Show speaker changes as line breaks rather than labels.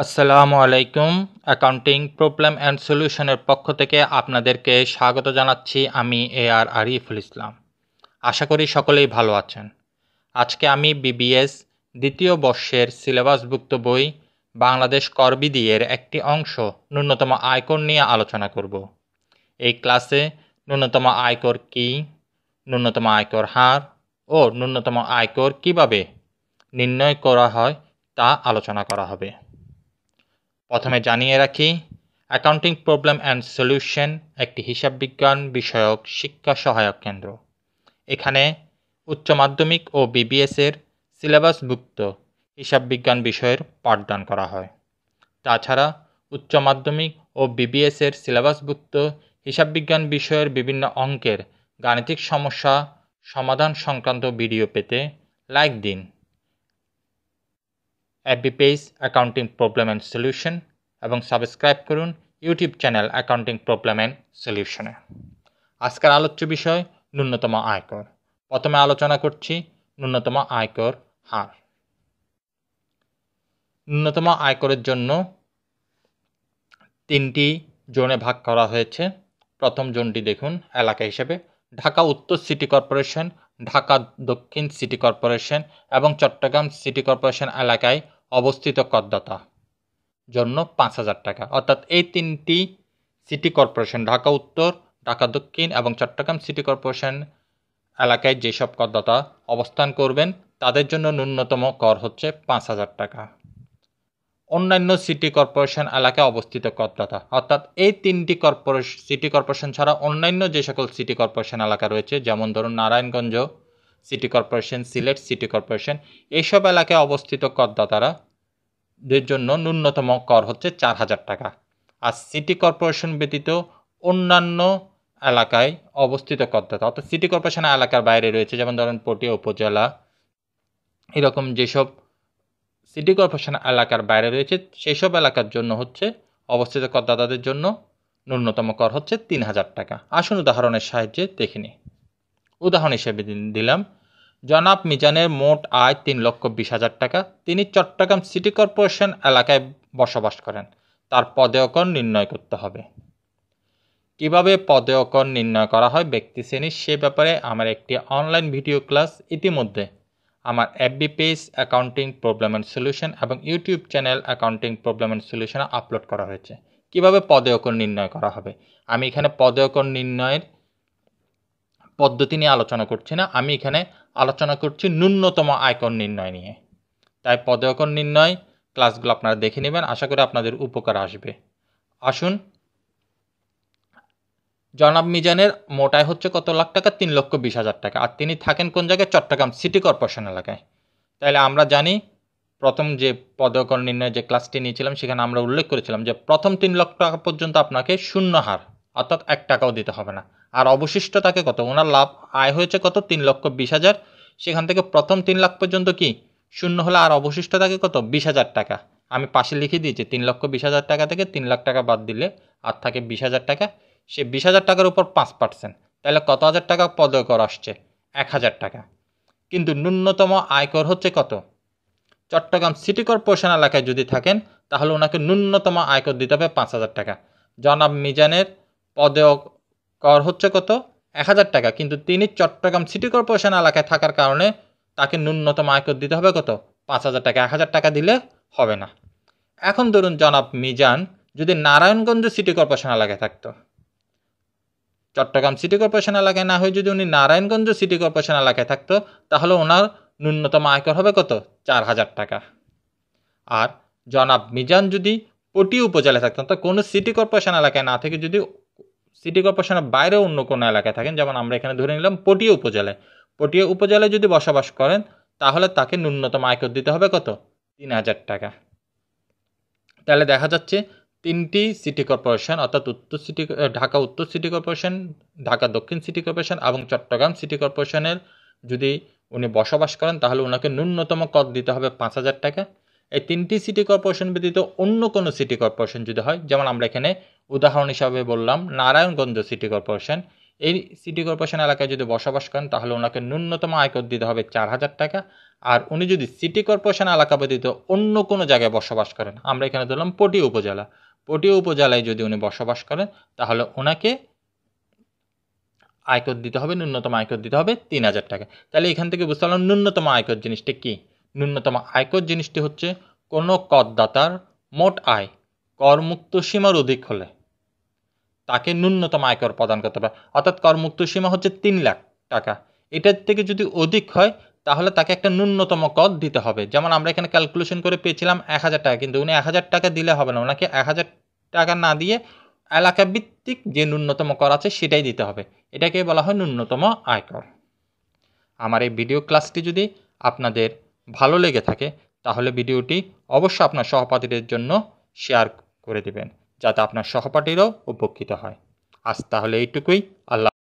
আসসালামু আলাইকুম। Accounting problem and সলিউশনের পক্ষ থেকে আপনাদেরকে স্বাগত জানাচ্ছি। আমি আর আরিফুল ইসলাম। আশা করি সকলেই ভালো আছেন। আজকে আমি বিবিএস দ্বিতীয় বর্ষের সিলেবাসভুক্ত বই বাংলাদেশ করবিধির একটি অংশ ন্যূনতম আয়কর নিয়ে আলোচনা করব। এই ক্লাসে ন্যূনতম আয়কর কী, ন্যূনতম আয়কর হার ও ন্যূনতম আয়কর কিভাবে নির্ণয় করা হয় তা আলোচনা করা হবে। প্রথমে জানিয়ে রাখি, অ্যাকাউন্টিং প্রবলেম অ্যান্ড সলিউশন একটি হিসাব বিজ্ঞান বিষয়ক শিক্ষা সহায়ক কেন্দ্র। এখানে উচ্চ মাধ্যমিক ও বিবিএসের সিলেবাসভুক্ত হিসাব বিজ্ঞান বিষয়ের পাঠদান করা হয়। তাছাড়া উচ্চ মাধ্যমিক ও বিবিএসের সিলেবাসভুক্ত হিসাব বিজ্ঞান বিষয়ের বিভিন্ন অঙ্কের গাণিতিক সমস্যা সমাধান সংক্রান্ত ভিডিও পেতে লাইক দিন FB page accounting problem and solution এবং সাবস্ক্রাইব করুন YouTube channel accounting problem and সলিউশনে। আজকের আলোচ্য বিষয় ন্যূনতম আয়কর। প্রথমে আলোচনা করছি ন্যূনতম আয়কর হার। ন্যূনতম আয়করের জন্য তিনটি জোনে ভাগ করা হয়েছে। প্রথম জোনটি দেখুন এলাকা হিসেবে ঢাকা উত্তর সিটি কর্পোরেশন, ঢাকা দক্ষিণ সিটি কর্পোরেশন এবং চট্টগ্রাম সিটি কর্পোরেশন এলাকায় অবস্থিত করদাতা জন্য ৫,০০০ টাকা। অর্থাৎ এই তিনটি সিটি কর্পোরেশন ঢাকা উত্তর, ঢাকা দক্ষিণ এবং চট্টগ্রাম সিটি কর্পোরেশন এলাকায় যেসব করদাতা অবস্থান করবেন তাদের জন্য ন্যূনতম কর হচ্ছে ৫,০০০ টাকা। অন্যান্য সিটি কর্পোরেশন এলাকায় অবস্থিত করদাতা অর্থাৎ এই তিনটি সিটি কর্পোরেশন ছাড়া অন্যান্য যে সকল সিটি কর্পোরেশন এলাকা রয়েছে, যেমন ধরুন Narayanganj city corporation, Sylhet city corporation, এইসব এলাকায় অবস্থিত করদাতারা দের জন্য ন্যূনতম কর হচ্ছে ৪,০০০ টাকা। আর সিটি কর্পোরেশন ব্যতীত অন্যান্য এলাকায় অবস্থিত করদাতা অর্থাৎ সিটি কর্পোরেশন এলাকার বাইরে রয়েছে, যেমন ধরেন পটিয়া উপজেলা, এরকম যেসব সিটি কর্পোরেশন এলাকার বাইরে রয়েছে সেই সব এলাকার জন্য হচ্ছে অবস্থিত করদাতাদের জন্য ন্যূনতম কর হচ্ছে ৩,০০০ টাকা। আসুন উদাহরণের সাহায্যে দেখে নিই। উদাহরণ হিসেবে দিলাম, জনাব মিজানের মোট আয় ৩,২০,০০০ টাকা। তিনি চট্টগ্রাম সিটি কর্পোরেশন এলাকায় বসবাস করেন। তার পদেয় কর নির্ণয় করতে হবে। কিভাবে পদেয় কর নির্ণয় করা হয় ব্যক্তি শ্রেণীর সে ব্যাপারে আমার একটি অনলাইন ভিডিও ক্লাস ইতিমধ্যে আমার FB page accounting problem and solution এবং YouTube channel accounting problem and সলিউশনে আপলোড করা হয়েছে। কিভাবে পদেয় কর নির্ণয় করা হবে, আমি এখানে পদেয় কর নির্ণয়ের পদ্ধতি নিয়ে আলোচনা করছি না, আমি এখানে আলোচনা করছি ন্যূনতম আয়কর নির্ণয় নিয়ে। তাই পদেয় কর নির্ণয় ক্লাসগুলো আপনারা দেখে নেবেন, আশা করি আপনাদের উপকার আসবে। আসুন, জনাব মিজানের মোট আয় হচ্ছে কত লাখ টাকা? ৩,২০,০০০ টাকা। আর তিনি থাকেন কোন জায়গায়? চট্টগ্রাম সিটি কর্পোরেশন এলাকায়। তাহলে আমরা জানি প্রথম যে পদেয় কর নির্ণয়ের যে ক্লাসটি নিয়েছিলাম সেখানে আমরা উল্লেখ করেছিলাম যে প্রথম ৩ লক্ষ টাকা পর্যন্ত আপনাকে শূন্য হার অর্থাৎ ১ টাকাও দিতে হবে না। আর অবশিষ্ট থাকে কত? ওনার লাভ আয় হয়েছে কত? ৩,২০,০০০। সেখান থেকে প্রথম ৩ লাখ পর্যন্ত কি শূন্য হলে আর অবশিষ্ট থাকে কত? ২০,০০০ টাকা। আমি পাশে লিখে দিয়েছি ৩,২০,০০০ টাকা থেকে ৩ লাখ টাকা বাদ দিলে আর থাকে ২০,০০০ টাকা। সে ২০,০০০ টাকার উপর ৫%, তাহলে কত হাজার টাকা পদেয় কর আসছে? ১,০০০ টাকা। কিন্তু ন্যূনতম আয়কর হচ্ছে কত? চট্টগ্রাম সিটি কর্পোরেশন এলাকায় যদি থাকেন তাহলে ওনাকে ন্যূনতম আয়কর দিতে হবে ৫,০০০ টাকা। জনাব মিজানের পদেয় কর হচ্ছে কত? ১,০০০ টাকা, কিন্তু তিনি চট্টগ্রাম সিটি কর্পোরেশন এলাকায় থাকার কারণে তাকে ন্যূনতম আয়কর দিতে হবে কত? ৫,০০০ টাকা। ১,০০০ টাকা দিলে হবে না। এখন ধরুন জনাব মিজান যদি নারায়ণগঞ্জ সিটি কর্পোরেশন এলাকায় থাকতো, চট্টগ্রাম সিটি কর্পোরেশন এলাকায় না হয়ে যদি উনি নারায়ণগঞ্জ সিটি কর্পোরেশন এলাকায় থাকতো তাহলে ওনার ন্যূনতম আয়কর হবে কত? ৪,০০০ টাকা। আর জনাব মিজান যদি পটিয়া উপজেলায় থাকতেন, তো কোনো সিটি কর্পোরেশন এলাকায় না থেকে যদি সিটি কর্পোরেশনের বাইরে অন্য কোনো এলাকায় থাকেন, যেমন আমরা এখানে ধরে নিলাম পটিয়া উপজেলায়, পটিয়া উপজেলায় যদি বসবাস করেন তাহলে তাকে ন্যূনতম আয়কর দিতে হবে কত? ৩,০০০ টাকা। তাহলে দেখা যাচ্ছে তিনটি সিটি কর্পোরেশন অর্থাৎ ঢাকা উত্তর সিটি কর্পোরেশন, ঢাকা দক্ষিণ সিটি কর্পোরেশন এবং চট্টগ্রাম সিটি কর্পোরেশনের যদি উনি বসবাস করেন তাহলে ওনাকে ন্যূনতম কর দিতে হবে ৫,০০০ টাকা। এই তিনটি সিটি কর্পোরেশন ব্যতীত অন্য কোনো সিটি কর্পোরেশন যদি হয়, যেমন আমরা এখানে উদাহরণ হিসাবে বললাম নারায়ণগঞ্জ সিটি কর্পোরেশন, এই সিটি কর্পোরেশন এলাকায় যদি বসবাস করেন তাহলে ওনাকে ন্যূনতম আয়কর দিতে হবে 4,000 টাকা। আর উনি যদি সিটি কর্পোরেশন এলাকা ব্যতীত অন্য কোনো জায়গায় বসবাস করেন, আমরা এখানে ধরলাম পটিয়া উপজেলা, পটিয়া উপজেলায় যদি উনি বসবাস করেন তাহলে ওনাকে আয়কর দিতে হবে, ন্যূনতম আয়কর দিতে হবে 3,000 টাকা। তাহলে এখান থেকে বুঝতে পারলাম ন্যূনতম আয়কর জিনিসটা কি। ন্যূনতম আয়কর জিনিসটি হচ্ছে কোনো করদাতার মোট আয় করমুক্ত সীমার অধিক হলে তাকে ন্যূনতম আয়কর প্রদান করতে হবে। অর্থাৎ করমুক্ত সীমা হচ্ছে 3 লাখ টাকা, এটার থেকে যদি অধিক হয় তাহলে তাকে একটা ন্যূনতম কর দিতে হবে। যেমন আমরা এখানে ক্যালকুলেশন করে পেয়েছিলাম 1,000 টাকা, কিন্তু উনি 1,000 টাকা দিলে হবে না, ওনাকে 1,000 টাকা না দিয়ে এলাকা ভিত্তিক যে ন্যূনতম কর আছে সেটাই দিতে হবে। এটাকে বলা হয় ন্যূনতম আয়কর। আমার এই ভিডিও ক্লাসটি যদি আপনাদের ভালো লেগে থাকে তাহলে ভিডিওটি অবশ্যই আপনার সহপাঠীদের জন্য শেয়ার করে দিবেন, যাতে আপনার সহপাঠীরাও উপকৃত হয়। আজ তাহলে এইটুকুই। আল্লাহ।